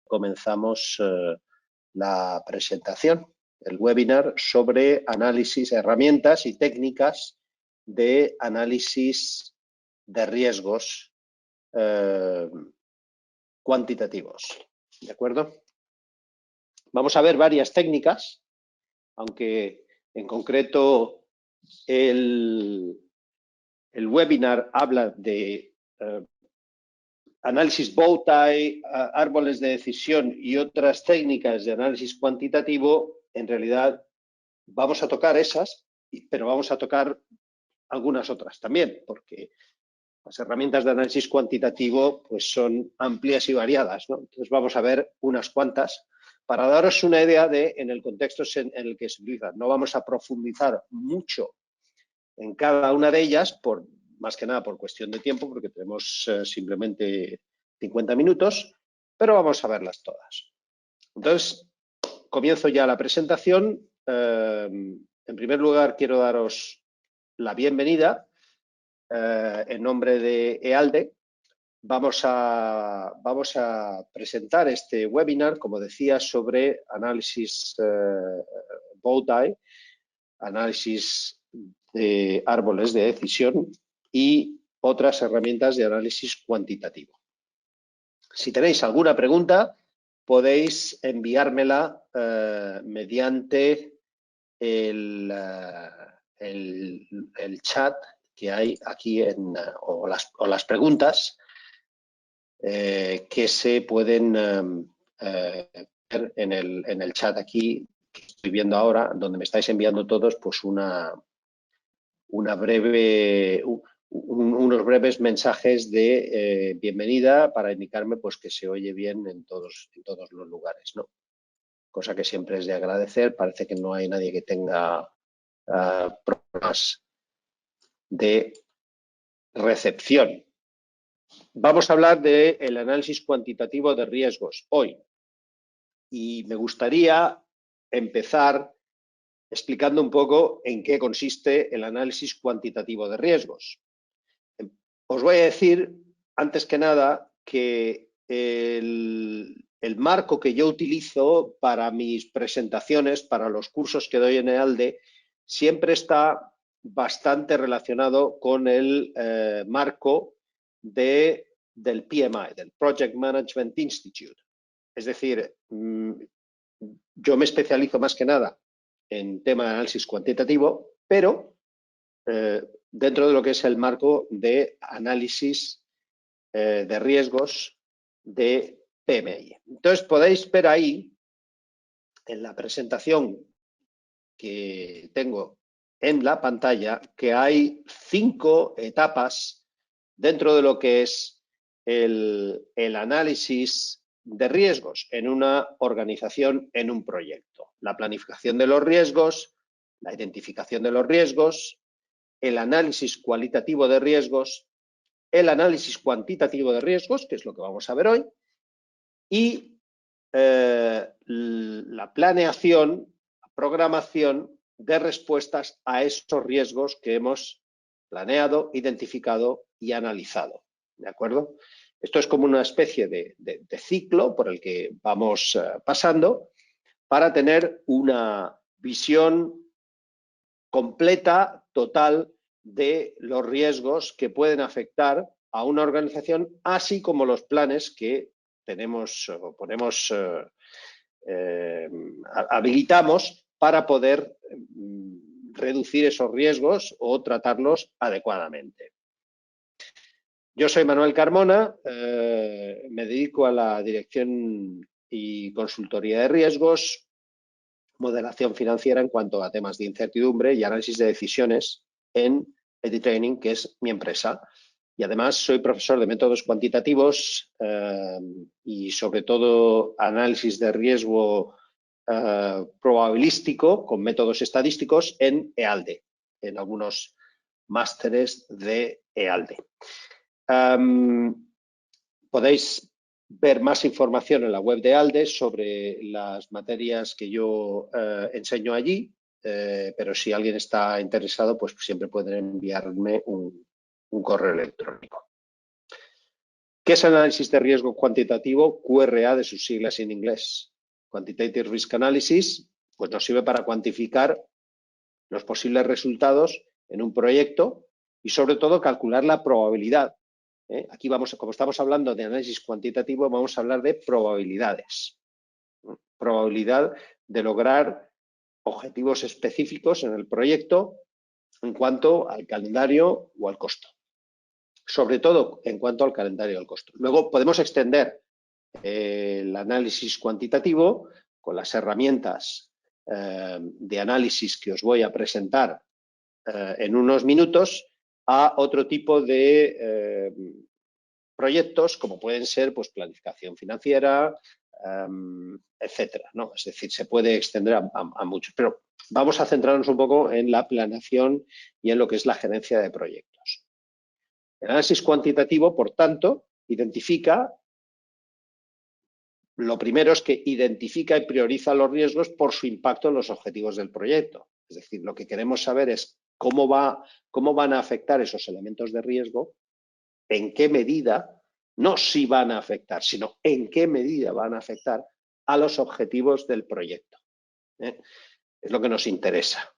comenzamos la presentación, el webinar sobre análisis, herramientas y técnicas de análisis de riesgos cuantitativos. ¿De acuerdo? Vamos a ver varias técnicas, aunque en concreto el webinar habla de análisis bowtie, árboles de decisión y otras técnicas de análisis cuantitativo. En realidad vamos a tocar esas, pero vamos a tocar algunas otras también, porque las herramientas de análisis cuantitativo pues son amplias y variadas, ¿no? Entonces vamos a ver unas cuantas para daros una idea de en el contexto en el que se utilizan. No vamos a profundizar mucho en cada una de ellas, más que nada por cuestión de tiempo, porque tenemos simplemente 50 minutos, pero vamos a verlas todas. Entonces, comienzo ya la presentación. En primer lugar, quiero daros la bienvenida en nombre de EALDE. Vamos a presentar este webinar, como decía, sobre análisis bowtie, análisis de árboles de decisión y otras herramientas de análisis cuantitativo. Si tenéis alguna pregunta, podéis enviármela mediante el chat que hay aquí o las preguntas que se pueden ver en el chat aquí que estoy viendo ahora, donde me estáis enviando todos pues unos breves mensajes de bienvenida para indicarme pues que se oye bien en todos los lugares, ¿no? Cosa que siempre es de agradecer. Parece que no hay nadie que tenga problemas de recepción. Vamos a hablar del análisis cuantitativo de riesgos hoy. Y me gustaría empezar explicando un poco en qué consiste el análisis cuantitativo de riesgos. Os voy a decir, antes que nada, que el marco que yo utilizo para mis presentaciones, para los cursos que doy en EALDE, siempre está bastante relacionado con el marco del PMI, del Project Management Institute. Es decir, yo me especializo más que nada en tema de análisis cuantitativo, pero dentro de lo que es el marco de análisis de riesgos de PMI. Entonces podéis ver ahí en la presentación que tengo en la pantalla que hay 5 etapas dentro de lo que es el análisis de riesgos en una organización, en un proyecto. La planificación de los riesgos, la identificación de los riesgos, el análisis cualitativo de riesgos, el análisis cuantitativo de riesgos, que es lo que vamos a ver hoy, y la planeación, la programación de respuestas a esos riesgos que hemos planeado, identificado y analizado. ¿De acuerdo? Esto es como una especie de ciclo por el que vamos pasando para tener una visión completa, total, de los riesgos que pueden afectar a una organización, así como los planes que tenemos o habilitamos para poder reducir esos riesgos o tratarlos adecuadamente. Yo soy Manuel Carmona, me dedico a la dirección y consultoría de riesgos, modelación financiera en cuanto a temas de incertidumbre y análisis de decisiones en EdiTraining, que es mi empresa. Y además soy profesor de métodos cuantitativos y sobre todo análisis de riesgo probabilístico con métodos estadísticos en EALDE, en algunos másteres de EALDE. Podéis ver más información en la web de EALDE sobre las materias que yo enseño allí, pero si alguien está interesado, pues siempre pueden enviarme un correo electrónico. ¿Qué es análisis de riesgo cuantitativo? QRA de sus siglas en inglés. Quantitative Risk Analysis, pues nos sirve para cuantificar los posibles resultados en un proyecto y sobre todo calcular la probabilidad. Aquí como estamos hablando de análisis cuantitativo, vamos a hablar de probabilidades. Probabilidad de lograr objetivos específicos en el proyecto en cuanto al calendario o al costo. Sobre todo en cuanto al calendario y al costo. Luego podemos extender el análisis cuantitativo con las herramientas de análisis que os voy a presentar en unos minutos a otro tipo de proyectos como pueden ser pues, planificación financiera, etcétera, ¿no? Es decir, se puede extender a muchos, pero vamos a centrarnos un poco en la planeación y en lo que es la gerencia de proyectos. El análisis cuantitativo, por tanto, identifica, lo primero es que identifica y prioriza los riesgos por su impacto en los objetivos del proyecto. Es decir, lo que queremos saber es cómo van a afectar esos elementos de riesgo, en qué medida, no si van a afectar, sino en qué medida van a afectar a los objetivos del proyecto. Es lo que nos interesa.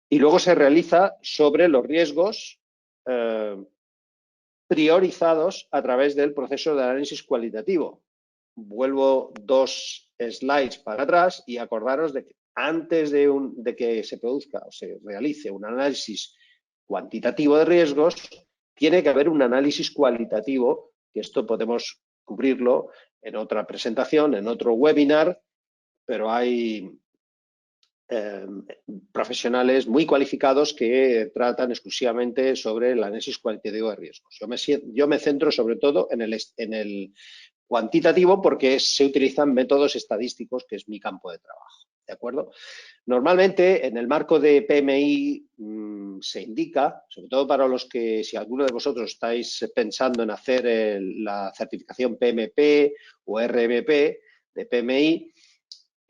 Y luego se realiza sobre los riesgos priorizados a través del proceso de análisis cualitativo. Vuelvo 2 slides para atrás y acordaros de que antes de que se produzca o se realice un análisis cuantitativo de riesgos, tiene que haber un análisis cualitativo, que esto podemos cubrirlo en otra presentación, en otro webinar, pero hay profesionales muy cualificados que tratan exclusivamente sobre el análisis cualitativo de riesgos. Yo me centro sobre todo en el cuantitativo porque se utilizan métodos estadísticos, que es mi campo de trabajo. ¿De acuerdo? Normalmente, en el marco de PMI se indica, sobre todo para los que, si alguno de vosotros estáis pensando en hacer la certificación PMP o RMP de PMI,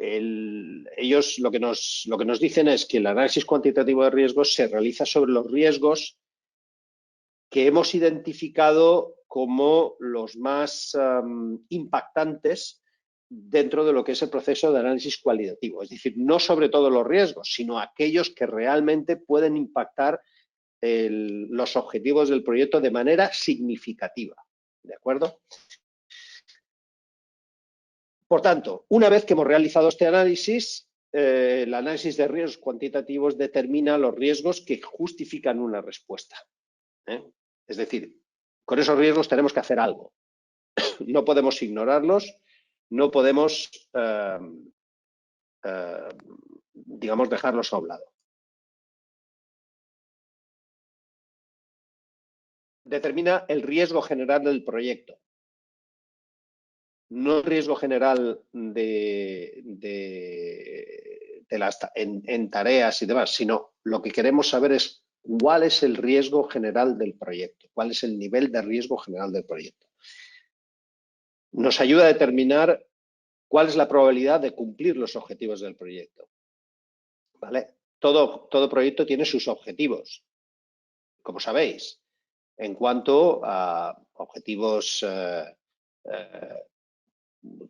ellos lo que nos dicen es que el análisis cuantitativo de riesgos se realiza sobre los riesgos que hemos identificado como los más impactantes dentro de lo que es el proceso de análisis cualitativo. Es decir, no sobre todos los riesgos, sino aquellos que realmente pueden impactar los objetivos del proyecto de manera significativa. ¿De acuerdo? Por tanto, una vez que hemos realizado este análisis, el análisis de riesgos cuantitativos determina los riesgos que justifican una respuesta. Es decir, con esos riesgos tenemos que hacer algo. No podemos ignorarlos, no podemos, digamos, dejarlos a un lado. Determina el riesgo general del proyecto. No el riesgo general en tareas y demás, sino lo que queremos saber es cuál es el riesgo general del proyecto, cuál es el nivel de riesgo general del proyecto. Nos ayuda a determinar cuál es la probabilidad de cumplir los objetivos del proyecto. ¿Vale? Todo proyecto tiene sus objetivos, como sabéis, en cuanto a objetivos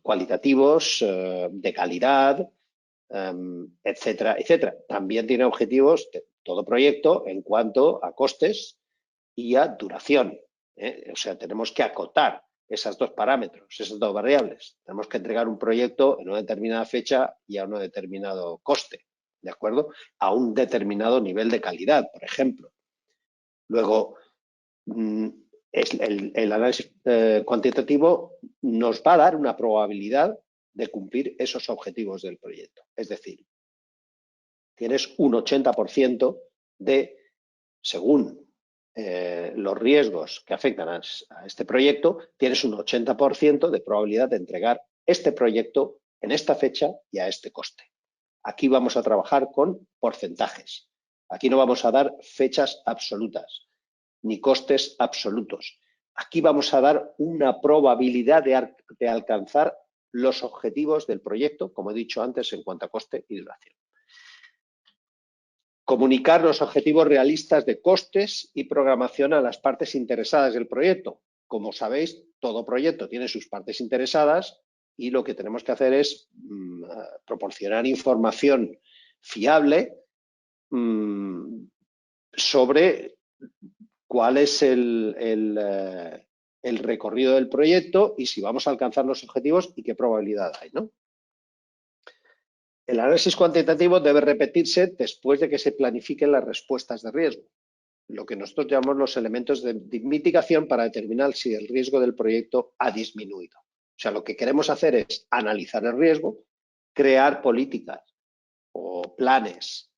cualitativos, de calidad, etcétera, etcétera. También tiene objetivos todo proyecto en cuanto a costes y a duración. O sea, tenemos que acotar esos dos parámetros, esas dos variables. Tenemos que entregar un proyecto en una determinada fecha y a un determinado coste, ¿de acuerdo? A un determinado nivel de calidad, por ejemplo. Luego, el análisis cuantitativo nos va a dar una probabilidad de cumplir esos objetivos del proyecto. Es decir, tienes un 80% de, según los riesgos que afectan a este proyecto, tienes un 80% de probabilidad de entregar este proyecto en esta fecha y a este coste. Aquí vamos a trabajar con porcentajes. Aquí no vamos a dar fechas absolutas ni costes absolutos. Aquí vamos a dar una probabilidad de alcanzar los objetivos del proyecto, como he dicho antes, en cuanto a coste y duración. Comunicar los objetivos realistas de costes y programación a las partes interesadas del proyecto. como sabéis, todo proyecto tiene sus partes interesadas y lo que tenemos que hacer es proporcionar información fiable sobre cuál es el recorrido del proyecto y si vamos a alcanzar los objetivos y qué probabilidad hay, ¿no? El análisis cuantitativo debe repetirse después de que se planifiquen las respuestas de riesgo, lo que nosotros llamamos los elementos de mitigación para determinar si el riesgo del proyecto ha disminuido. O sea, lo que queremos hacer es analizar el riesgo, crear políticas o planes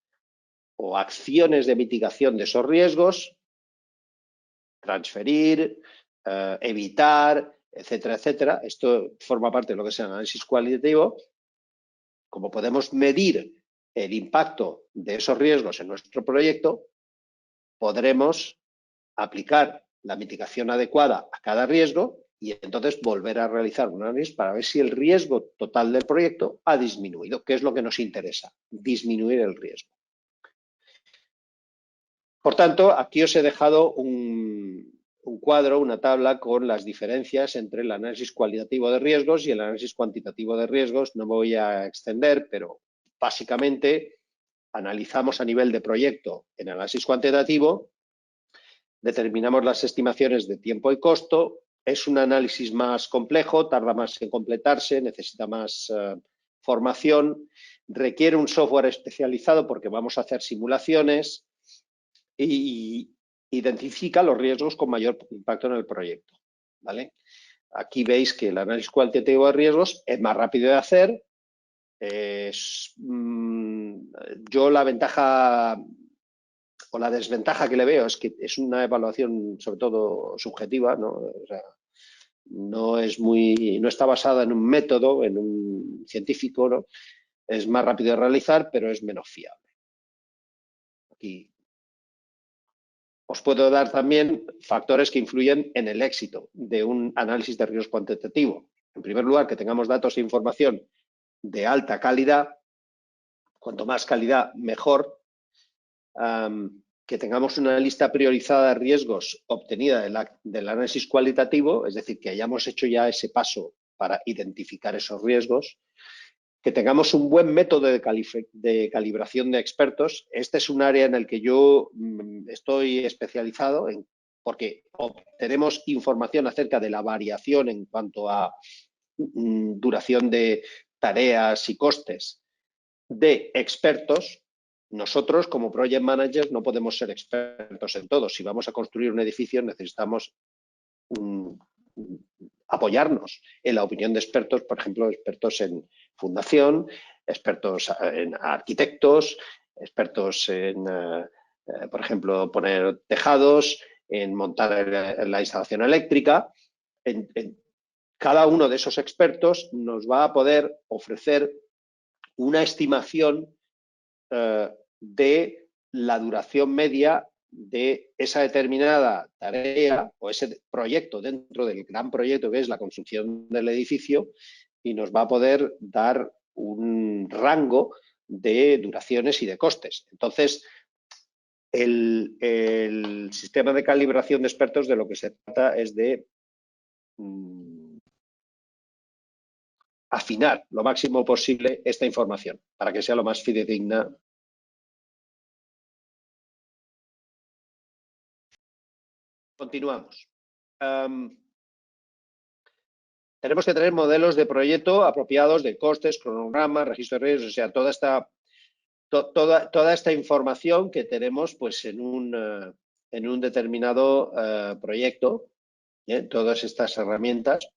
o acciones de mitigación de esos riesgos, transferir, evitar, etcétera, etcétera. Esto forma parte de lo que es el análisis cualitativo. Como podemos medir el impacto de esos riesgos en nuestro proyecto, podremos aplicar la mitigación adecuada a cada riesgo y entonces volver a realizar un análisis para ver si el riesgo total del proyecto ha disminuido, que es lo que nos interesa, disminuir el riesgo. Por tanto, aquí os he dejado un cuadro, una tabla con las diferencias entre el análisis cualitativo de riesgos y el análisis cuantitativo de riesgos. No me voy a extender, pero básicamente analizamos a nivel de proyecto en análisis cuantitativo, determinamos las estimaciones de tiempo y costo. Es un análisis más complejo, tarda más en completarse, necesita más formación, requiere un software especializado porque vamos a hacer simulaciones y identifica los riesgos con mayor impacto en el proyecto, ¿vale? Aquí veis que el análisis cualitativo de riesgos es más rápido de hacer. Yo la ventaja o la desventaja que le veo es que es una evaluación sobre todo subjetiva, ¿no? O sea, no está basada en un método, en un científico, ¿no? Es más rápido de realizar, pero es menos fiable. Aquí os puedo dar también factores que influyen en el éxito de un análisis de riesgo cuantitativo. En primer lugar, que tengamos datos e información de alta calidad. Cuanto más calidad, mejor. Que tengamos una lista priorizada de riesgos obtenida del análisis cualitativo, es decir, que hayamos hecho ya ese paso para identificar esos riesgos. Que tengamos un buen método de calibración de expertos. Este es un área en el que yo estoy especializado, porque obtenemos información acerca de la variación en cuanto a duración de tareas y costes de expertos. Nosotros, como project managers, no podemos ser expertos en todo. Si vamos a construir un edificio, necesitamos apoyarnos en la opinión de expertos, por ejemplo, expertos en fundación, expertos en arquitectos, expertos en, por ejemplo, poner tejados, en montar la instalación eléctrica. Cada uno de esos expertos nos va a poder ofrecer una estimación de la duración media de esa determinada tarea o ese proyecto dentro del gran proyecto que es la construcción del edificio y nos va a poder dar un rango de duraciones y de costes. Entonces, el sistema de calibración de expertos de lo que se trata es de afinar lo máximo posible esta información para que sea lo más fidedigna. Continuamos. Tenemos que tener modelos de proyecto apropiados de costes, cronogramas, registro de riesgos, o sea, toda esta información que tenemos pues, en un determinado proyecto, todas estas herramientas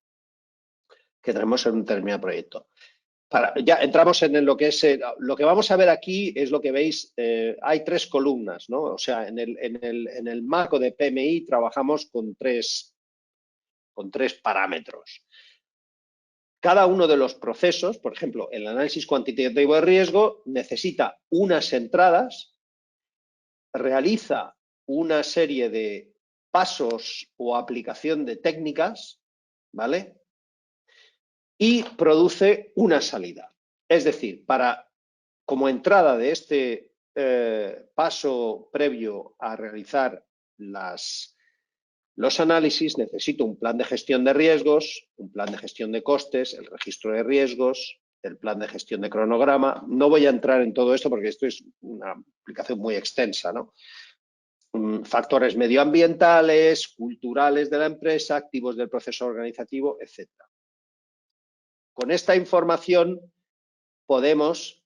que tenemos en un determinado proyecto. Ya entramos en lo que es, lo que vamos a ver aquí es lo que veis, hay tres columnas, ¿no? O sea, en el marco de PMI trabajamos con tres parámetros. Cada uno de los procesos, por ejemplo, el análisis cuantitativo de riesgo necesita unas entradas, realiza una serie de pasos o aplicación de técnicas, ¿vale? Y produce una salida. Es decir, como entrada de este paso previo a realizar Los análisis, necesito un plan de gestión de riesgos, un plan de gestión de costes, el registro de riesgos, el plan de gestión de cronograma. No voy a entrar en todo esto porque esto es una aplicación muy extensa, ¿no? Factores medioambientales, culturales de la empresa, activos del proceso organizativo, etc. Con esta información podemos,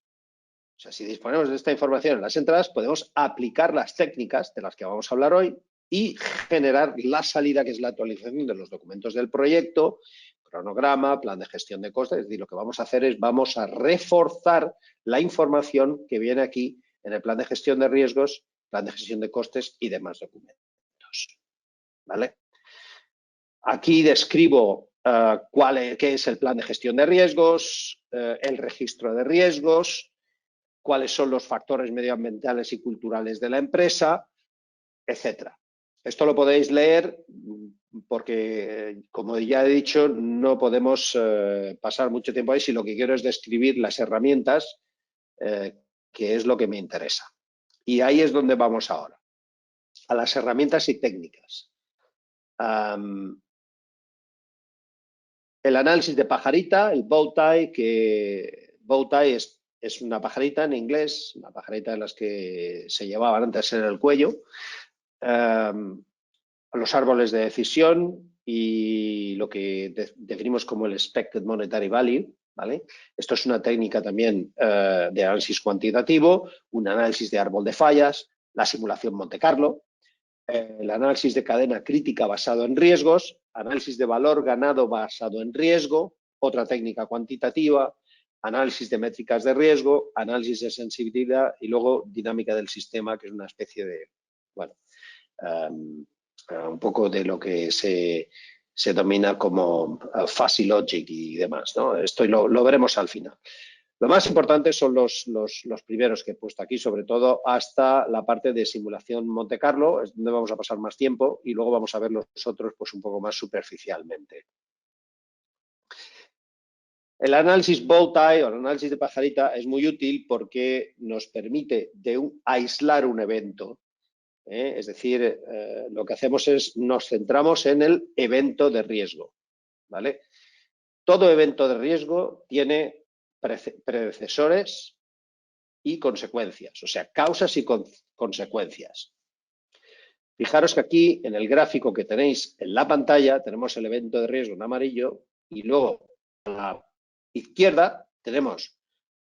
o sea, si disponemos de esta información en las entradas, podemos aplicar las técnicas de las que vamos a hablar hoy y generar la salida, que es la actualización de los documentos del proyecto, cronograma, plan de gestión de costes. Es decir, lo que vamos a hacer es vamos a reforzar la información que viene aquí en el plan de gestión de riesgos, plan de gestión de costes y demás documentos. ¿Vale? Aquí describo qué es el plan de gestión de riesgos, el registro de riesgos, cuáles son los factores medioambientales y culturales de la empresa, etcétera. Esto lo podéis leer porque, como ya he dicho, no podemos pasar mucho tiempo ahí si lo que quiero es describir las herramientas, que es lo que me interesa. Y ahí es donde vamos ahora, a las herramientas y técnicas. El análisis de pajarita, el bow tie, que bow tie es una pajarita en inglés, una pajarita de las que se llevaban antes en el cuello, los árboles de decisión y lo que definimos como el expected monetary value, ¿vale? Esto es una técnica también de análisis cuantitativo, un análisis de árbol de fallas, la simulación Monte Carlo, el análisis de cadena crítica basado en riesgos, análisis de valor ganado basado en riesgo, otra técnica cuantitativa, análisis de métricas de riesgo, análisis de sensibilidad y luego dinámica del sistema, que es una especie de, bueno, un poco de lo que se denomina como fuzzy logic y demás, ¿no? Esto lo veremos al final. Lo más importante son los primeros que he puesto aquí, sobre todo hasta la parte de simulación Monte Carlo, es donde vamos a pasar más tiempo, y luego vamos a ver los otros pues un poco más superficialmente. El análisis bow tie o el análisis de pajarita es muy útil porque nos permite aislar un evento. Es decir, lo que hacemos es nos centramos en el evento de riesgo, ¿vale? Todo evento de riesgo tiene predecesores y consecuencias, o sea, causas y consecuencias. Fijaros que aquí en el gráfico que tenéis en la pantalla tenemos el evento de riesgo en amarillo y luego a la izquierda tenemos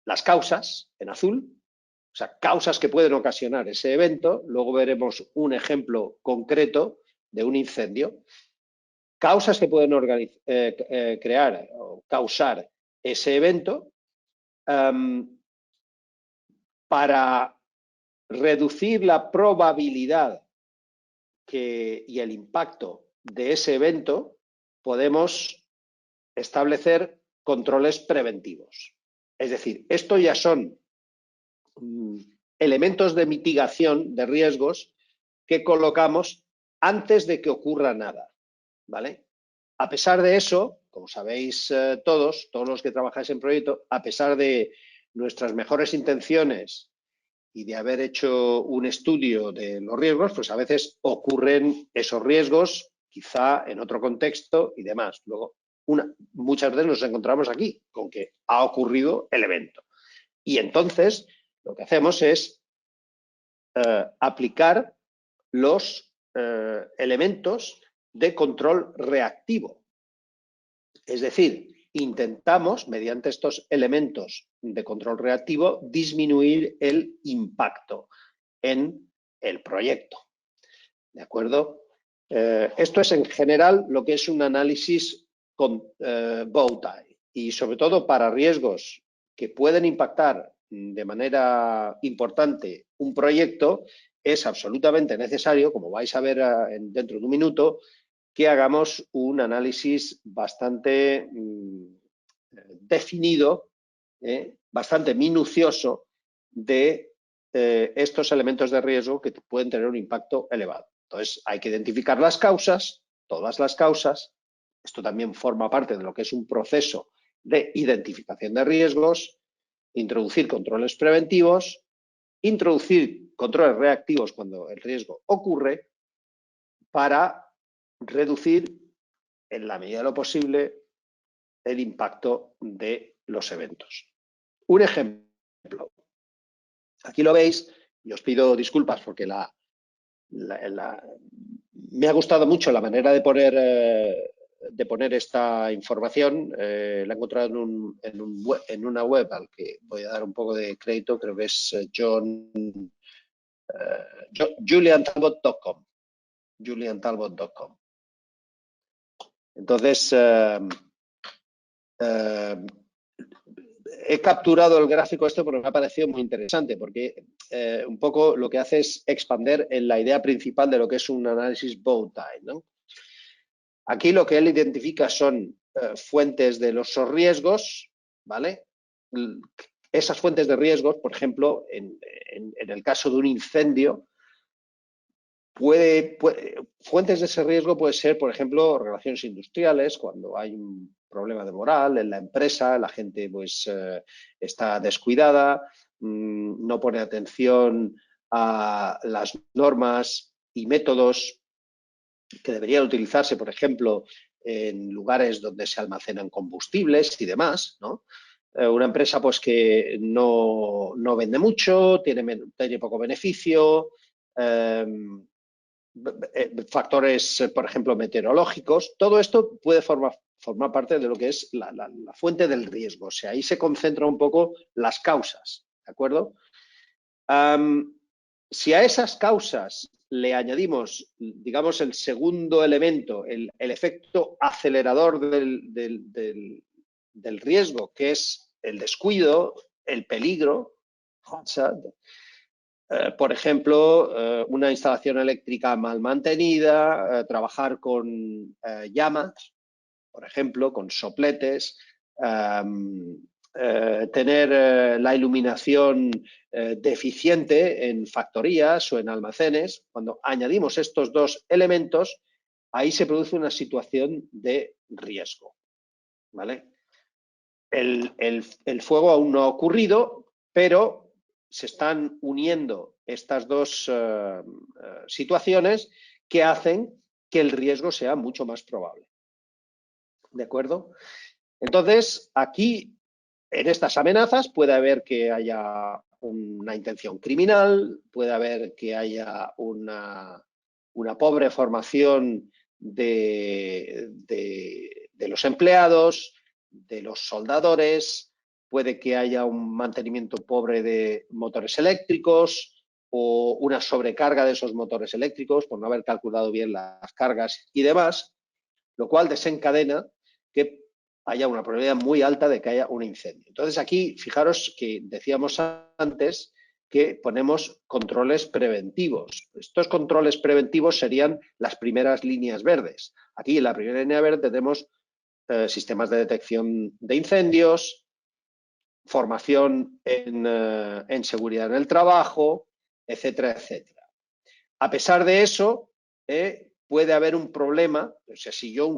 las causas en azul, o sea, causas que pueden ocasionar ese evento. Luego veremos un ejemplo concreto de un incendio. Causas que pueden crear o causar ese evento. Para reducir la probabilidad y el impacto de ese evento, podemos establecer controles preventivos. Es decir, esto ya son elementos de mitigación de riesgos que colocamos antes de que ocurra nada, ¿vale? A pesar de eso, como sabéis todos los que trabajáis en proyecto, a pesar de nuestras mejores intenciones y de haber hecho un estudio de los riesgos, pues a veces ocurren esos riesgos, quizá en otro contexto y demás. Luego, muchas veces nos encontramos aquí con que ha ocurrido el evento. Y entonces, lo que hacemos es aplicar los elementos de control reactivo. Es decir, intentamos, mediante estos elementos de control reactivo, disminuir el impacto en el proyecto. ¿De acuerdo? Esto es en general lo que es un análisis con bow tie y sobre todo para riesgos que pueden impactar de manera importante un proyecto, es absolutamente necesario, como vais a ver dentro de un minuto, que hagamos un análisis bastante definido, bastante minucioso de estos elementos de riesgo que pueden tener un impacto elevado. Entonces, hay que identificar las causas, todas las causas. Esto también forma parte de lo que es un proceso de identificación de riesgos, introducir controles preventivos, introducir controles reactivos cuando el riesgo ocurre para reducir en la medida de lo posible el impacto de los eventos. Un ejemplo. Aquí lo veis y os pido disculpas porque me ha gustado mucho la manera de poner esta información. La he encontrado en una web al que voy a dar un poco de crédito, creo que es juliantalbot.com. juliantalbot.com. Entonces, he capturado el gráfico este porque me ha parecido muy interesante, porque un poco lo que hace es expander en la idea principal de lo que es un análisis bow tie, ¿no? Aquí lo que él identifica son fuentes de los riesgos, ¿vale? Esas fuentes de riesgos, por ejemplo, en el caso de un incendio, fuentes de ese riesgo puede ser, por ejemplo, relaciones industriales, cuando hay un problema de moral en la empresa, la gente pues está descuidada, no pone atención a las normas y métodos que deberían utilizarse, por ejemplo, en lugares donde se almacenan combustibles y demás, ¿no? Una empresa pues que no vende mucho, tiene poco beneficio, factores, por ejemplo, meteorológicos. Todo esto puede formar parte de lo que es la fuente del riesgo. O sea, ahí se concentran un poco las causas, ¿de acuerdo? Si a esas causas le añadimos, digamos, el segundo elemento, el efecto acelerador del riesgo, que es el descuido, el peligro, por ejemplo, una instalación eléctrica mal mantenida, trabajar con llamas, por ejemplo, con sopletes, tener la iluminación deficiente en factorías o en almacenes. Cuando añadimos estos dos elementos, ahí se produce una situación de riesgo, ¿vale? El fuego aún no ha ocurrido, pero se están uniendo estas dos situaciones que hacen que el riesgo sea mucho más probable. ¿De acuerdo? Entonces, aquí, en estas amenazas, puede haber que haya una intención criminal, puede haber que haya una pobre formación de los empleados, de los soldadores, puede que haya un mantenimiento pobre de motores eléctricos o una sobrecarga de esos motores eléctricos por no haber calculado bien las cargas y demás, lo cual desencadena que haya una probabilidad muy alta de que haya un incendio. Entonces aquí, fijaros que decíamos antes que ponemos controles preventivos. Estos controles preventivos serían las primeras líneas verdes. Aquí en la primera línea verde tenemos sistemas de detección de incendios, formación en seguridad en el trabajo, etcétera, etcétera. A pesar de eso, puede haber un problema. O sea, si yo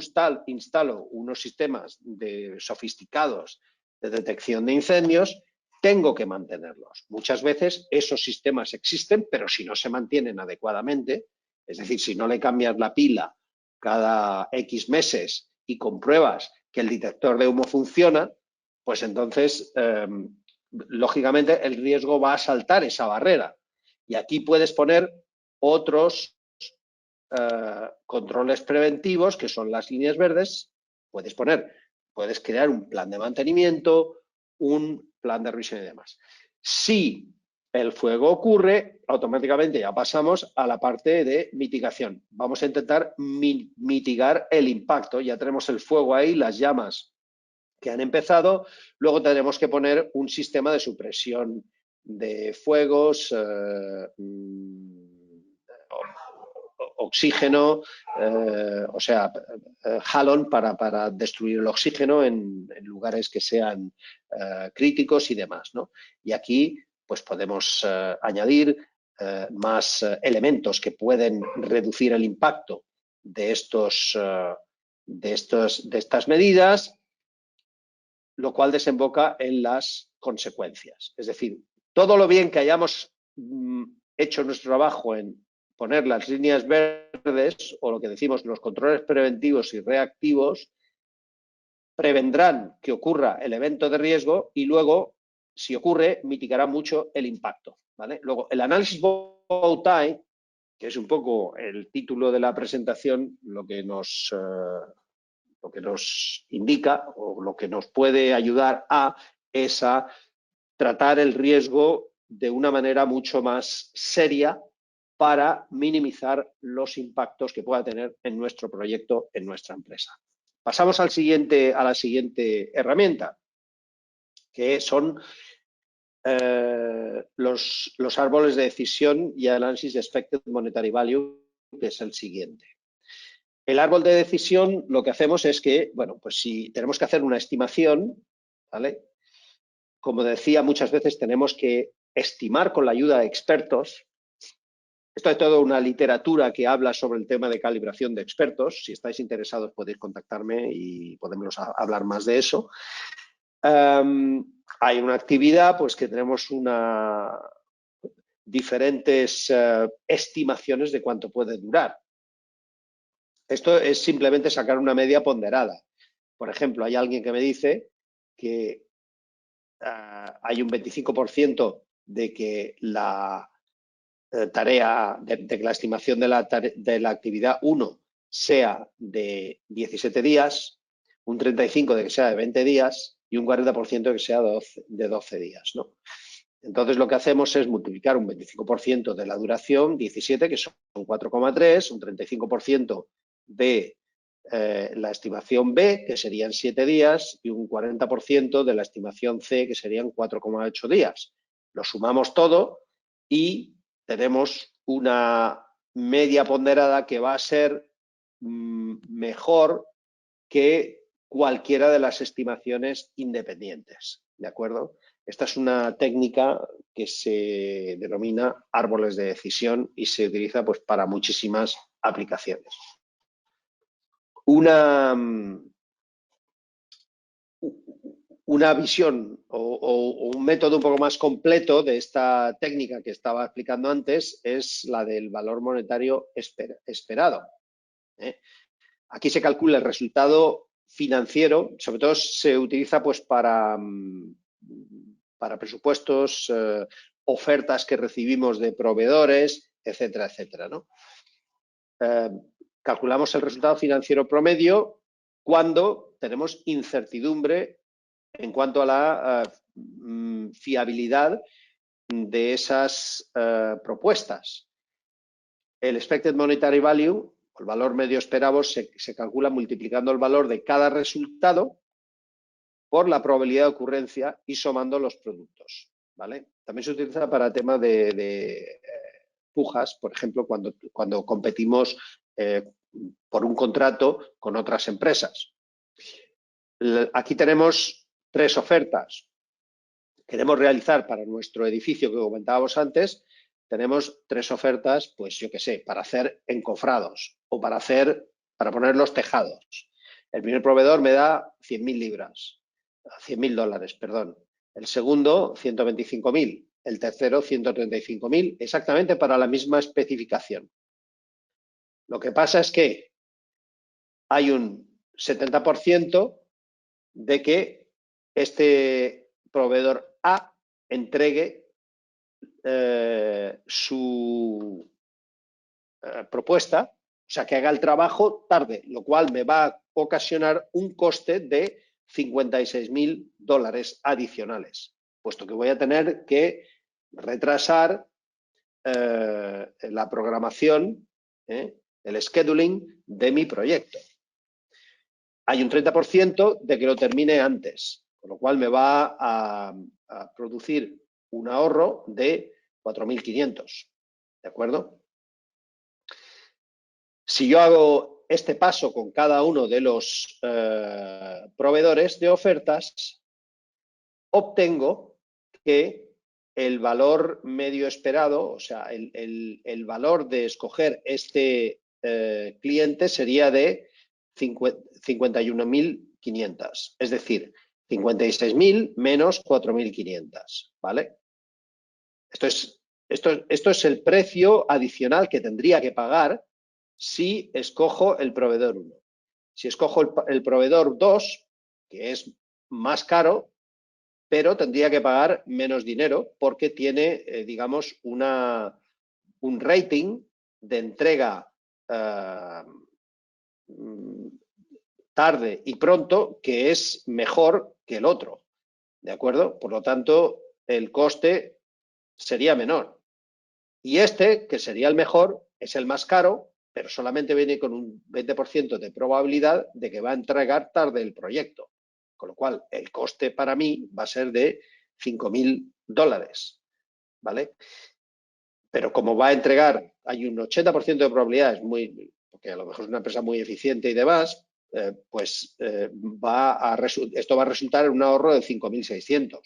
instalo unos sistemas sofisticados de detección de incendios, tengo que mantenerlos. Muchas veces esos sistemas existen, pero si no se mantienen adecuadamente, es decir, si no le cambias la pila cada X meses y compruebas que el detector de humo funciona, pues entonces, lógicamente, el riesgo va a saltar esa barrera. Y aquí puedes poner otros controles preventivos, que son las líneas verdes. Puedes crear un plan de mantenimiento, un plan de revisión y demás. Si el fuego ocurre, automáticamente ya pasamos a la parte de mitigación. Vamos a intentar mitigar el impacto. Ya tenemos el fuego ahí, las llamas que han empezado. Luego tendremos que poner un sistema de supresión de fuegos, oxígeno, o sea, halon para destruir el oxígeno en lugares que sean críticos y demás, ¿no? Y aquí pues podemos añadir más elementos que pueden reducir el impacto de estas medidas, lo cual desemboca en las consecuencias. Es decir, todo lo bien que hayamos hecho nuestro trabajo en poner las líneas verdes, o lo que decimos, los controles preventivos y reactivos, prevendrán que ocurra el evento de riesgo y luego, si ocurre, mitigará mucho el impacto, ¿vale? Luego, el análisis Bowtie, que es un poco el título de la presentación, lo que nos indica o lo que nos puede ayudar es a tratar el riesgo de una manera mucho más seria para minimizar los impactos que pueda tener en nuestro proyecto, en nuestra empresa. Pasamos a la siguiente herramienta, que son los árboles de decisión y análisis de Expected Monetary Value, que es el siguiente. El árbol de decisión, lo que hacemos es que, bueno, pues si tenemos que hacer una estimación, ¿vale? Como decía, muchas veces tenemos que estimar con la ayuda de expertos. Esto es toda una literatura que habla sobre el tema de calibración de expertos. Si estáis interesados podéis contactarme y podemos hablar más de eso. Hay una actividad pues que tenemos diferentes estimaciones de cuánto puede durar. Esto es simplemente sacar una media ponderada. Por ejemplo, hay alguien que me dice que hay un 25% de que la tarea, de que la estimación de la actividad 1 sea de 17 días, un 35% de que sea de 20 días y un 40% de que sea de 12 días, ¿no? Entonces lo que hacemos es multiplicar un 25% de la duración, 17, que son 4,3, un 35% de la estimación B, que serían 7 días, y un 40% de la estimación C, que serían 4,8 días. Lo sumamos todo y tenemos una media ponderada que va a ser mejor que cualquiera de las estimaciones independientes, ¿de acuerdo? Esta es una técnica que se denomina árboles de decisión y se utiliza pues, para muchísimas aplicaciones. Una visión o un método un poco más completo de esta técnica que estaba explicando antes es la del valor monetario esperado. Aquí se calcula el resultado financiero, sobre todo se utiliza pues para presupuestos, ofertas que recibimos de proveedores, etcétera, etcétera, ¿no? Calculamos el resultado financiero promedio cuando tenemos incertidumbre en cuanto a la fiabilidad de esas propuestas. El Expected Monetary Value, el valor medio esperado, se calcula multiplicando el valor de cada resultado por la probabilidad de ocurrencia y sumando los productos, ¿vale? También se utiliza para temas de pujas, por ejemplo, cuando competimos por un contrato con otras empresas. Aquí tenemos 3 ofertas. Queremos realizar para nuestro edificio que comentábamos antes, tenemos 3 ofertas, pues yo qué sé, para hacer encofrados o para poner los tejados. El primer proveedor me da 100.000 libras, 100.000 dólares, perdón. El segundo, 125.000. El tercero, 135.000, exactamente para la misma especificación. Lo que pasa es que hay un 70% de que este proveedor A entregue su propuesta, o sea, que haga el trabajo tarde, lo cual me va a ocasionar un coste de 56.000 dólares adicionales, puesto que voy a tener que retrasar la programación, el scheduling de mi proyecto. Hay un 30% de que lo termine antes, con lo cual me va a producir un ahorro de 4.500, ¿de acuerdo? Si yo hago este paso con cada uno de los proveedores de ofertas, obtengo que el valor medio esperado, o sea, el valor de escoger este cliente sería de 51.500, es decir, 56.000 menos 4.500, ¿vale? Esto es Esto es el precio adicional que tendría que pagar si escojo el proveedor 1. Si escojo el proveedor 2, que es más caro, pero tendría que pagar menos dinero porque tiene, digamos, un rating de entrega tarde y pronto que es mejor que el otro, ¿de acuerdo? Por lo tanto, el coste sería menor. Y este, que sería el mejor, es el más caro, pero solamente viene con un 20% de probabilidad de que va a entregar tarde el proyecto. Con lo cual, el coste para mí va a ser de $5.000, ¿vale? Pero como va a entregar, hay un 80% de probabilidades, porque a lo mejor es una empresa muy eficiente y demás, pues esto va a resultar en un ahorro de 5.600.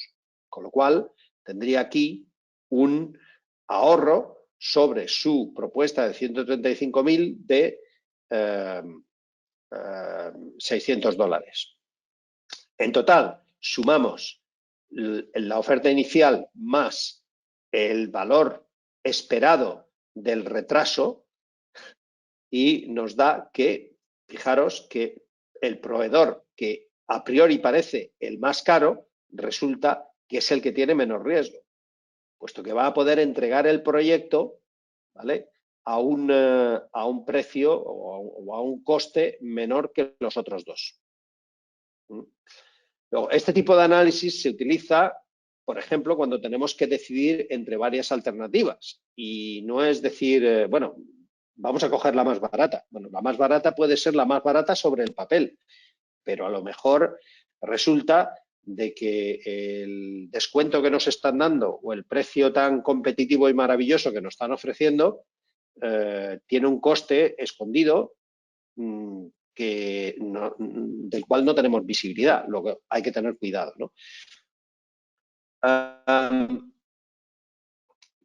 Con lo cual, tendría aquí un ahorro sobre su propuesta de 135.000 de $600. En total, sumamos la oferta inicial más el valor esperado del retraso y nos da que, fijaros, que el proveedor que a priori parece el más caro, resulta que es el que tiene menos riesgo, puesto que va a poder entregar el proyecto, ¿vale?, a un precio o a un coste menor que los otros dos. Luego, este tipo de análisis se utiliza, por ejemplo, cuando tenemos que decidir entre varias alternativas. Y no es decir, bueno, vamos a coger la más barata. Bueno, la más barata puede ser la más barata sobre el papel, pero a lo mejor resulta de que el descuento que nos están dando o el precio tan competitivo y maravilloso que nos están ofreciendo tiene un coste escondido del cual no tenemos visibilidad. Lo que hay que tener cuidado, ¿no?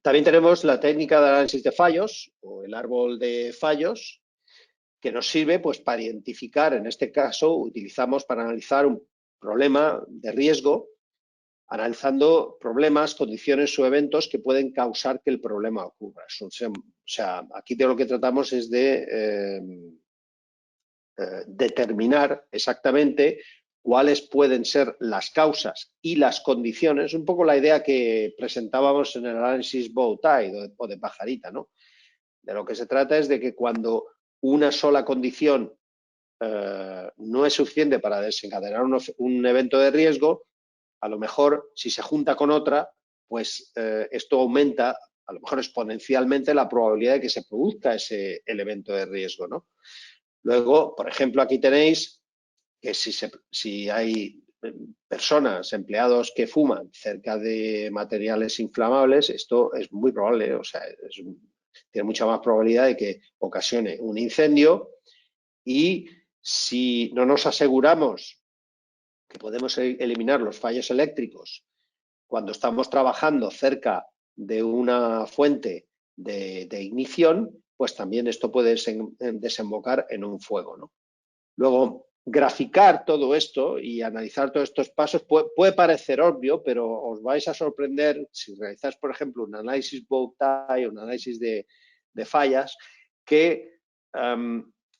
También tenemos la técnica de análisis de fallos o el árbol de fallos, que nos sirve pues para identificar, en este caso utilizamos para analizar un problema de riesgo, analizando problemas, condiciones o eventos que pueden causar que el problema ocurra. O sea, aquí de lo que tratamos es de determinar exactamente cuáles pueden ser las causas y las condiciones, un poco la idea que presentábamos en el análisis Bowtie o de pajarita, ¿no? De lo que se trata es de que cuando una sola condición no es suficiente para desencadenar un evento de riesgo, a lo mejor si se junta con otra, pues esto aumenta a lo mejor exponencialmente la probabilidad de que se produzca el evento de riesgo, ¿no? Luego, por ejemplo, aquí tenéis que si hay personas, empleados que fuman cerca de materiales inflamables, esto es muy probable, o sea, tiene mucha más probabilidad de que ocasione un incendio. Y si no nos aseguramos que podemos eliminar los fallos eléctricos cuando estamos trabajando cerca de una fuente de ignición, pues también esto puede desembocar en un fuego, ¿no? Luego, graficar todo esto y analizar todos estos pasos puede parecer obvio, pero os vais a sorprender si realizáis, por ejemplo, un análisis Bowtie, un análisis de fallas, que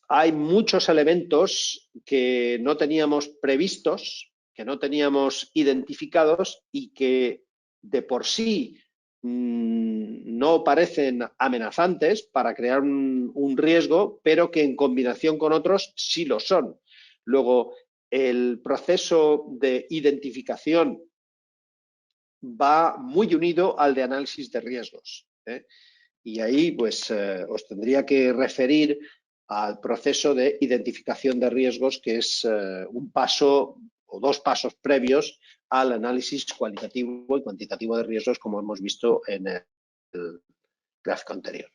hay muchos elementos que no teníamos previstos, que no teníamos identificados y que de por sí no parecen amenazantes para crear un riesgo, pero que en combinación con otros sí lo son. Luego, el proceso de identificación va muy unido al de análisis de riesgos, ¿eh? Y ahí pues os tendría que referir al proceso de identificación de riesgos, que es un paso o dos pasos previos al análisis cualitativo y cuantitativo de riesgos, como hemos visto en el gráfico anterior.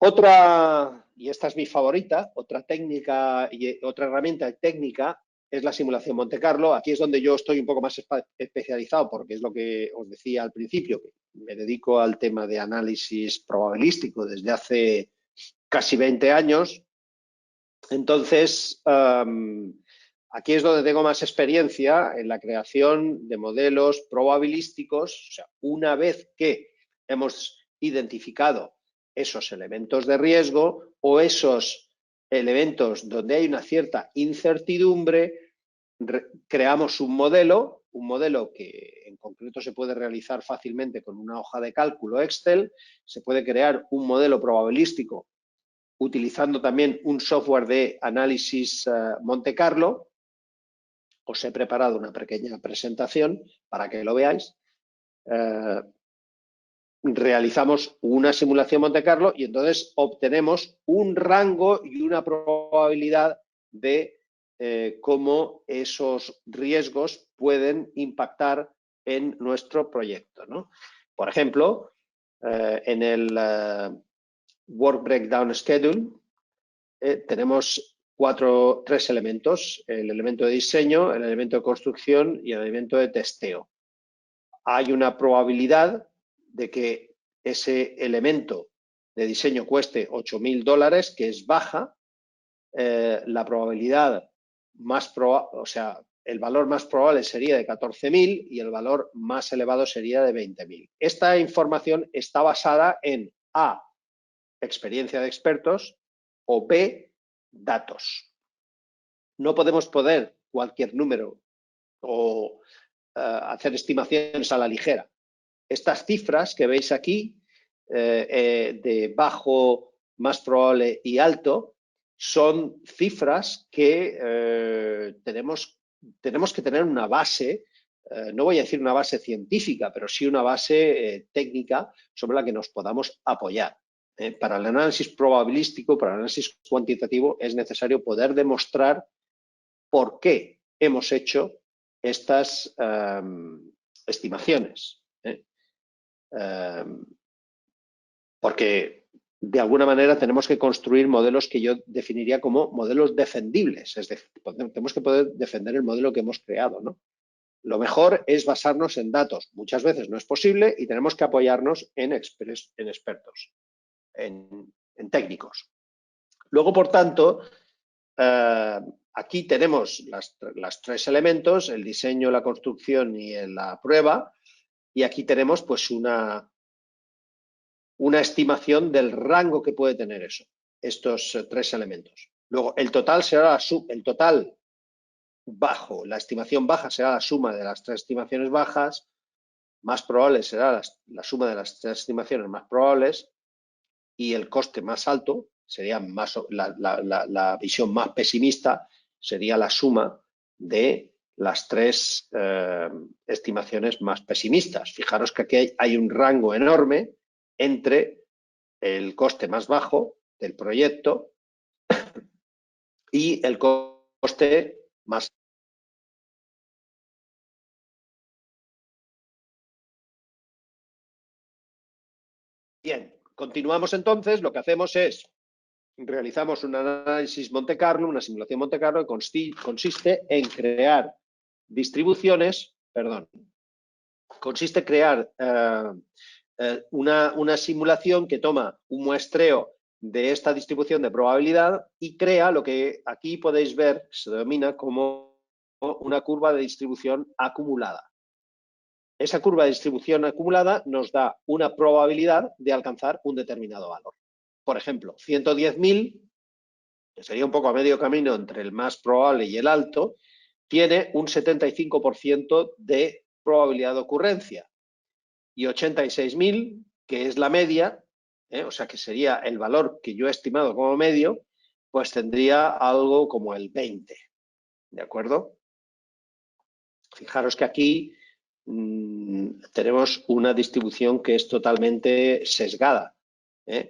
Otra, y esta es mi favorita, otra técnica y otra herramienta técnica es la simulación Monte Carlo. Aquí es donde yo estoy un poco más especializado, porque es lo que os decía al principio, que me dedico al tema de análisis probabilístico desde hace casi 20 años. Entonces, aquí es donde tengo más experiencia en la creación de modelos probabilísticos. O sea, una vez que hemos identificado esos elementos de riesgo o esos elementos donde hay una cierta incertidumbre, creamos un modelo que en concreto se puede realizar fácilmente con una hoja de cálculo Excel, se puede crear un modelo probabilístico utilizando también un software de análisis Monte Carlo. Os he preparado una pequeña presentación para que lo veáis. Realizamos una simulación Monte Carlo y entonces obtenemos un rango y una probabilidad de cómo esos riesgos pueden impactar en nuestro proyecto, ¿no? Por ejemplo, en el Work Breakdown Schedule tenemos tres elementos: el elemento de diseño, el elemento de construcción y el elemento de testeo. Hay una probabilidad de que ese elemento de diseño cueste $8.000, que es baja. La probabilidad más probable, o sea, el valor más probable sería de 14.000 y el valor más elevado sería de 20.000. Esta información está basada en A, experiencia de expertos, o B, datos. No podemos poner cualquier número o hacer estimaciones a la ligera. Estas cifras que veis aquí, de bajo, más probable y alto, son cifras que tenemos que tener una base, no voy a decir una base científica, pero sí una base técnica sobre la que nos podamos apoyar. Para el análisis probabilístico, para el análisis cuantitativo, es necesario poder demostrar por qué hemos hecho estas estimaciones. Porque de alguna manera tenemos que construir modelos que yo definiría como modelos defendibles, es decir, tenemos que poder defender el modelo que hemos creado, ¿no? Lo mejor es basarnos en datos. Muchas veces no es posible y tenemos que apoyarnos en expertos, en técnicos. Luego, por tanto, aquí tenemos los tres elementos: el diseño, la construcción y la prueba, y aquí tenemos pues una estimación del rango que puede tener estos tres elementos. Luego, el total será el total bajo, la estimación baja será la suma de las tres estimaciones bajas, más probable será la suma de las tres estimaciones más probables, y el coste más alto sería la visión más pesimista, sería la suma de las tres estimaciones más pesimistas. Fijaros que aquí hay un rango enorme entre el coste más bajo del proyecto y el coste más. Bien, continuamos entonces. Lo que hacemos es realizamos un análisis Monte Carlo, una simulación Monte Carlo, que consiste en crear distribuciones, consiste en crear una simulación que toma un muestreo de esta distribución de probabilidad y crea lo que aquí podéis ver, se denomina como una curva de distribución acumulada. Esa curva de distribución acumulada nos da una probabilidad de alcanzar un determinado valor. Por ejemplo, 110.000, que sería un poco a medio camino entre el más probable y el alto, tiene un 75% de probabilidad de ocurrencia. Y 86.000, que es la media, o sea que sería el valor que yo he estimado como medio, pues tendría algo como el 20. ¿De acuerdo? Fijaros que aquí tenemos una distribución que es totalmente sesgada,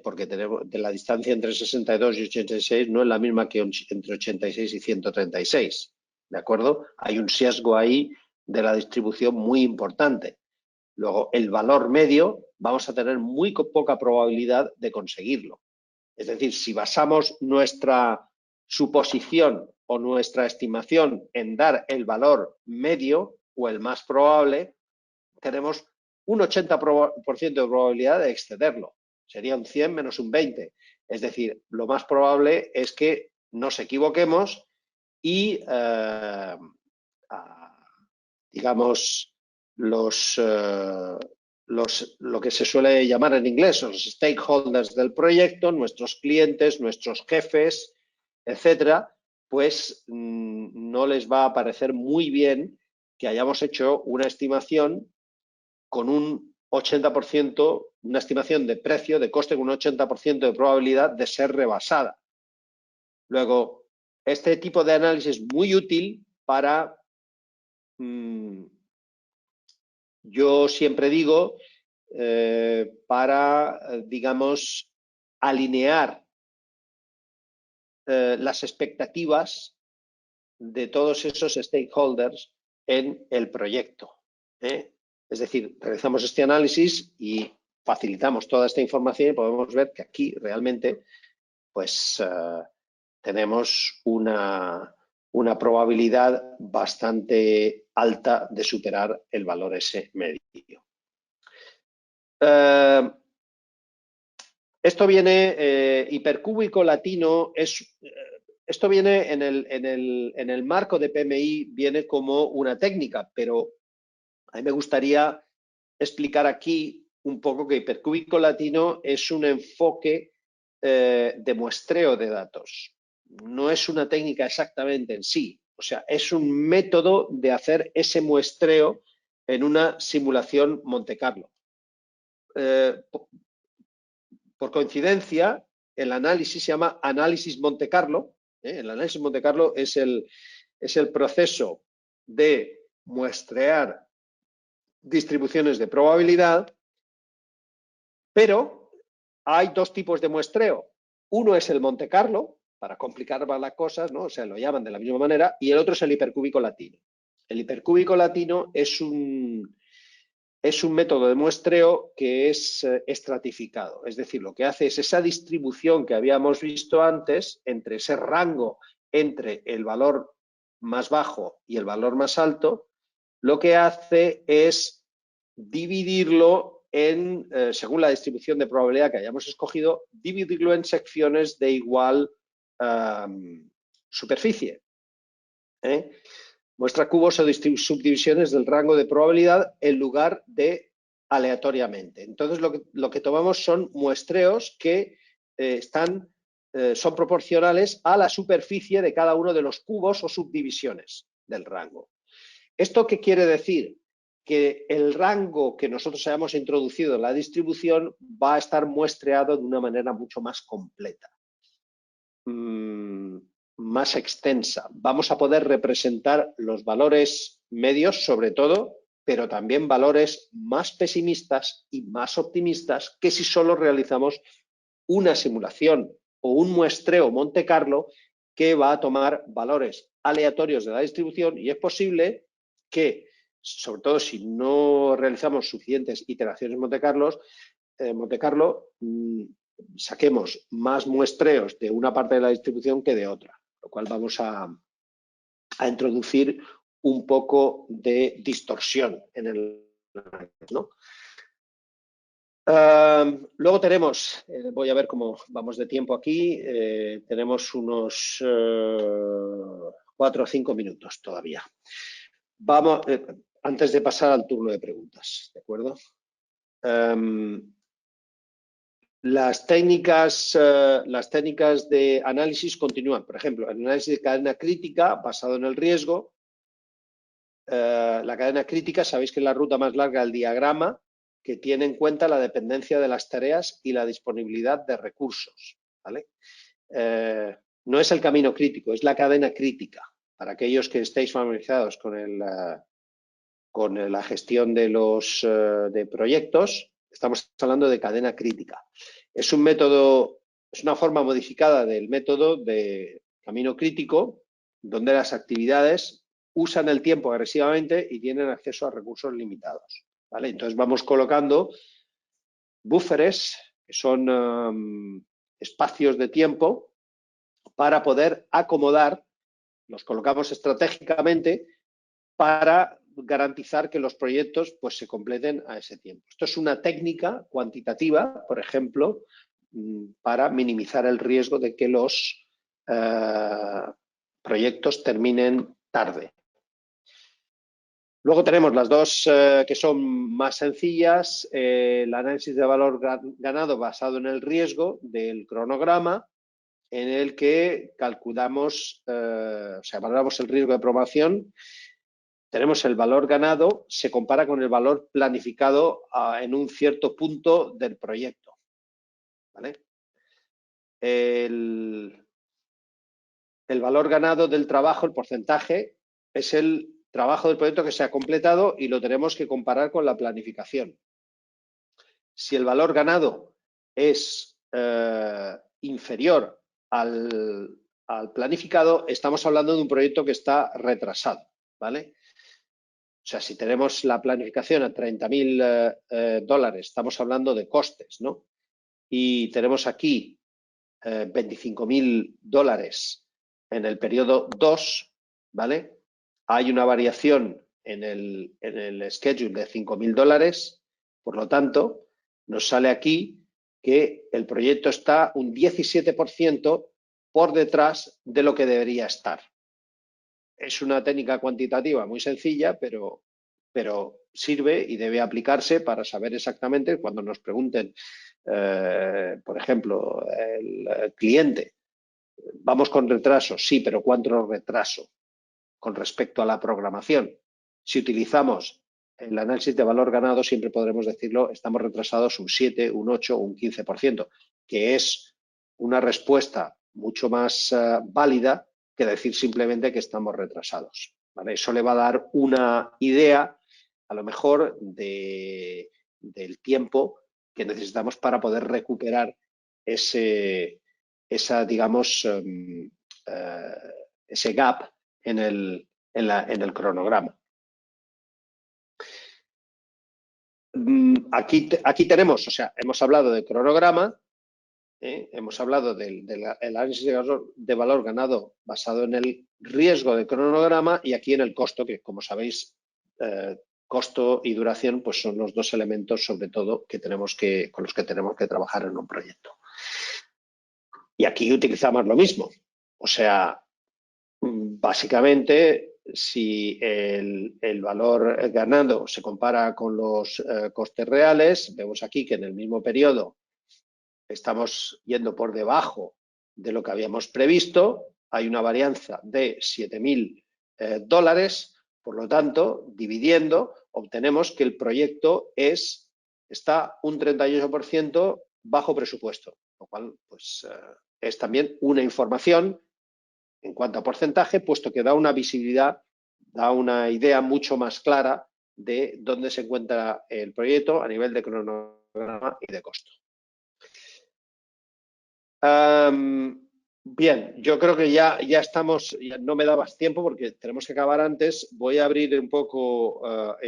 porque tenemos de la distancia entre 62 y 86 no es la misma que entre 86 y 136. ¿De acuerdo? Hay un sesgo ahí de la distribución muy importante. Luego, el valor medio vamos a tener muy poca probabilidad de conseguirlo. Es decir, si basamos nuestra suposición o nuestra estimación en dar el valor medio o el más probable, tenemos un 80% de probabilidad de excederlo. Sería un 100 menos un 20. Es decir, lo más probable es que nos equivoquemos y, digamos, lo que se suele llamar en inglés los stakeholders del proyecto, nuestros clientes, nuestros jefes, etcétera, pues no les va a parecer muy bien que hayamos hecho una estimación con un 80%, una estimación de precio, de coste con un 80% de probabilidad de ser rebasada. Luego, este tipo de análisis es muy útil para, yo siempre digo, para, digamos, alinear las expectativas de todos esos stakeholders en el proyecto. Es decir, realizamos este análisis y facilitamos toda esta información y podemos ver que aquí realmente pues tenemos una probabilidad bastante alta de superar el valor ese medio. Esto viene, hipercúbico latino, esto viene en el marco de PMI, viene como una técnica, pero a mí me gustaría explicar aquí un poco que hipercúbico latino es un enfoque de muestreo de datos. No es una técnica exactamente en sí, o sea, es un método de hacer ese muestreo en una simulación Monte Carlo. Por coincidencia, el análisis se llama análisis Monte Carlo. El análisis Monte Carlo es el proceso de muestrear distribuciones de probabilidad, pero hay dos tipos de muestreo. Uno es el Monte Carlo, para complicar más las cosas, ¿no? O sea, lo llaman de la misma manera, y el otro es el hipercúbico latino. El hipercúbico latino es un método de muestreo que es estratificado, es decir, lo que hace es esa distribución que habíamos visto antes entre ese rango entre el valor más bajo y el valor más alto, lo que hace es dividirlo en, según la distribución de probabilidad que hayamos escogido, dividirlo en secciones de igual superficie. Muestra cubos o subdivisiones del rango de probabilidad en lugar de aleatoriamente. Entonces, lo que tomamos son muestreos que son proporcionales a la superficie de cada uno de los cubos o subdivisiones del rango. ¿Esto qué quiere decir? Que el rango que nosotros hayamos introducido en la distribución va a estar muestreado de una manera mucho más completa, más extensa. Vamos a poder representar los valores medios, sobre todo, pero también valores más pesimistas y más optimistas que si solo realizamos una simulación o un muestreo Monte Carlo que va a tomar valores aleatorios de la distribución, y es posible que, sobre todo si no realizamos suficientes iteraciones Monte Carlo, saquemos más muestreos de una parte de la distribución que de otra, lo cual vamos a introducir un poco de distorsión en el, ¿no? Luego tenemos, voy a ver cómo vamos de tiempo aquí, tenemos unos 4 o 5 minutos todavía. Vamos, antes de pasar al turno de preguntas, ¿de acuerdo? Las técnicas de análisis continúan. Por ejemplo, el análisis de cadena crítica basado en el riesgo. La cadena crítica, sabéis que es la ruta más larga del diagrama, que tiene en cuenta la dependencia de las tareas y la disponibilidad de recursos, ¿vale? No es el camino crítico, es la cadena crítica. Para aquellos que estéis familiarizados con la gestión de los de proyectos, estamos hablando de cadena crítica. Es un método, es una forma modificada del método de camino crítico, donde las actividades usan el tiempo agresivamente y tienen acceso a recursos limitados, ¿vale? Entonces vamos colocando búferes, que son espacios de tiempo, para poder acomodar, los colocamos estratégicamente para garantizar que los proyectos pues, se completen a ese tiempo. Esto es una técnica cuantitativa, por ejemplo, para minimizar el riesgo de que los proyectos terminen tarde. Luego tenemos las dos que son más sencillas, el análisis de valor ganado basado en el riesgo del cronograma, en el que calculamos, o sea, valoramos el riesgo de promoción, tenemos el valor ganado, se compara con el valor planificado en un cierto punto del proyecto. ¿Vale? El valor ganado del trabajo, el porcentaje, es el trabajo del proyecto que se ha completado y lo tenemos que comparar con la planificación. Si el valor ganado es inferior al planificado, estamos hablando de un proyecto que está retrasado, ¿vale? O sea, si tenemos la planificación a 30.000 dólares, estamos hablando de costes, ¿no? Y tenemos aquí 25.000 dólares en el periodo 2, ¿vale? Hay una variación en el schedule de 5.000 dólares, por lo tanto, nos sale aquí que el proyecto está un 17% por detrás de lo que debería estar. Es una técnica cuantitativa muy sencilla, pero sirve y debe aplicarse para saber exactamente cuando nos pregunten, por ejemplo, el cliente, vamos con retraso, sí, pero ¿cuánto retraso con respecto a la programación? Si utilizamos el análisis de valor ganado, siempre podremos decirlo, estamos retrasados un 7, un 8 o un 15%, que es una respuesta mucho más válida que decir simplemente que estamos retrasados. ¿Vale? Eso le va a dar una idea, a lo mejor, del tiempo que necesitamos para poder recuperar digamos, ese gap en el cronograma. Aquí tenemos, o sea, hemos hablado de cronograma, hemos hablado del análisis de valor ganado basado en el riesgo de cronograma y aquí en el costo, que como sabéis, costo y duración pues son los dos elementos sobre todo con los que tenemos que trabajar en un proyecto. Y aquí utilizamos lo mismo, o sea, básicamente, si el valor ganado se compara con los costes reales, vemos aquí que en el mismo periodo estamos yendo por debajo de lo que habíamos previsto, hay una varianza de 7.000 dólares, por lo tanto, dividiendo, obtenemos que el proyecto está un 38% bajo presupuesto, lo cual pues, es también una información en cuanto a porcentaje, puesto que da una visibilidad, da una idea mucho más clara de dónde se encuentra el proyecto a nivel de cronograma y de costo. Bien, yo creo que ya estamos, ya no me dabas tiempo porque tenemos que acabar antes. Voy a abrir un poco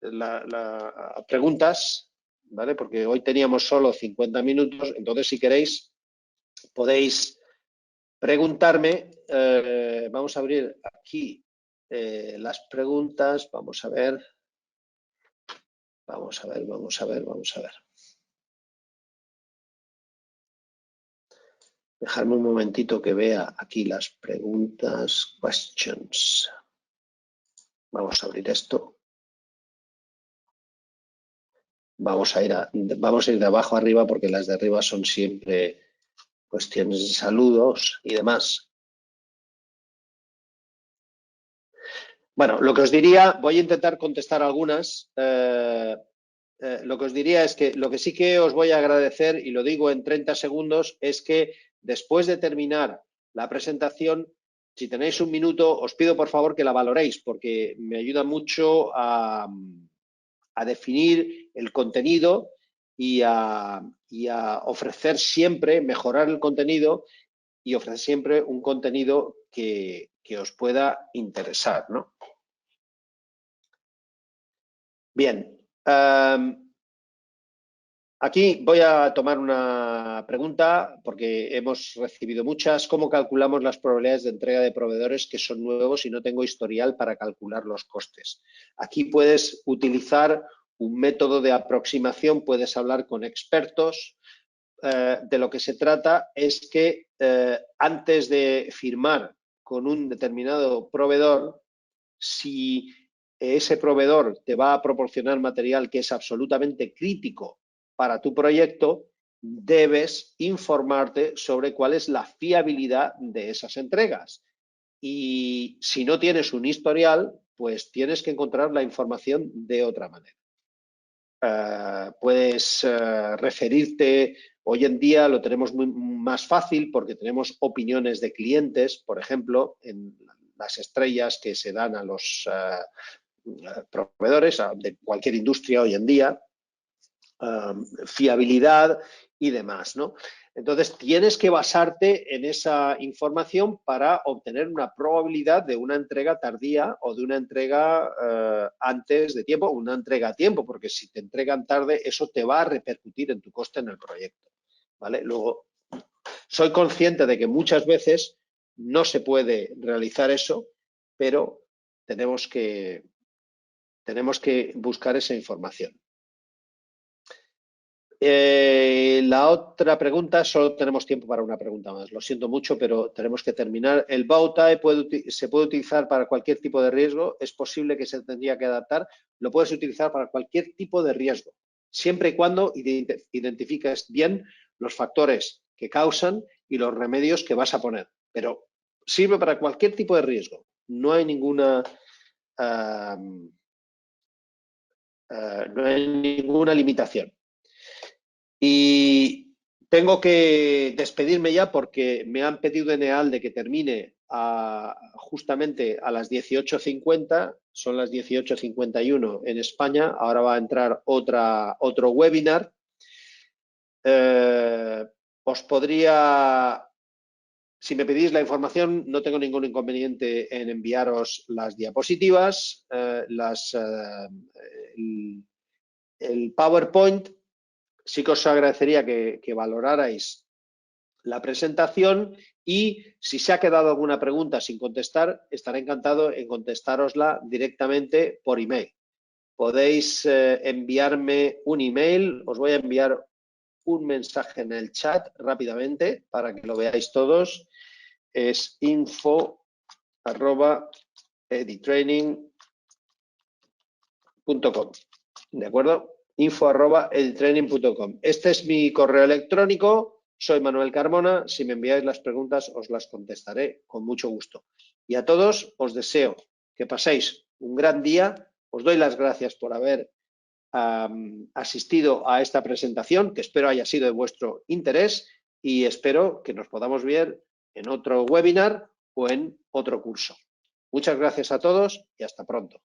las preguntas, ¿vale? Porque hoy teníamos solo 50 minutos, entonces si queréis podéis preguntarme. Vamos a abrir aquí las preguntas. Vamos a ver. Vamos a ver. Dejadme un momentito que vea aquí las preguntas. Questions. Vamos a abrir esto. Vamos a ir de abajo a arriba porque las de arriba son siempre cuestiones de saludos y demás. Bueno, lo que os diría, voy a intentar contestar algunas. Lo que os diría es que lo que sí que os voy a agradecer, y lo digo en 30 segundos, es que después de terminar la presentación, si tenéis un minuto, os pido por favor que la valoréis, porque me ayuda mucho a definir el contenido y a ofrecer siempre, mejorar el contenido y ofrecer siempre un contenido que os pueda interesar, ¿no? Bien. Aquí voy a tomar una pregunta porque hemos recibido muchas. ¿Cómo calculamos las probabilidades de entrega de proveedores que son nuevos y no tengo historial para calcular los costes? Aquí puedes utilizar un método de aproximación, puedes hablar con expertos. De lo que se trata es que antes de firmar con un determinado proveedor, Si ese proveedor te va a proporcionar material que es absolutamente crítico para tu proyecto, debes informarte sobre cuál es la fiabilidad de esas entregas. Y si no tienes un historial, pues tienes que encontrar la información de otra manera. Puedes referirte, hoy en día lo tenemos más fácil porque tenemos opiniones de clientes, por ejemplo, en las estrellas que se dan a los proveedores de cualquier industria hoy en día, fiabilidad y demás, ¿no? Entonces, tienes que basarte en esa información para obtener una probabilidad de una entrega tardía o de una entrega antes de tiempo, o una entrega a tiempo, porque si te entregan tarde, eso te va a repercutir en tu coste en el proyecto, ¿vale? Luego, soy consciente de que muchas veces no se puede realizar eso, pero tenemos que buscar esa información. La otra pregunta, solo tenemos tiempo para una pregunta más. Lo siento mucho, pero tenemos que terminar. ¿El Bowtie se puede utilizar para cualquier tipo de riesgo? ¿Es posible que se tendría que adaptar? Lo puedes utilizar para cualquier tipo de riesgo, siempre y cuando identifiques bien los factores que causan y los remedios que vas a poner. Pero sirve para cualquier tipo de riesgo. No hay ninguna limitación. Y tengo que despedirme ya porque me han pedido en EAL de que termine justamente a las 18:50, son las 18:51 en España, ahora va a entrar otro webinar. Os podría, si me pedís la información, no tengo ningún inconveniente en enviaros las diapositivas, el PowerPoint. Sí que os agradecería que valorarais la presentación y si se ha quedado alguna pregunta sin contestar, estaré encantado en contestárosla directamente por email. Podéis enviarme un email, os voy a enviar un mensaje en el chat rápidamente para que lo veáis todos. Es info@editraining.com, ¿de acuerdo? info@editraining.com. Este es mi correo electrónico, soy Manuel Carmona, si me enviáis las preguntas os las contestaré con mucho gusto. Y a todos os deseo que paséis un gran día, os doy las gracias por haber asistido a esta presentación, que espero haya sido de vuestro interés y espero que nos podamos ver en otro webinar o en otro curso. Muchas gracias a todos y hasta pronto.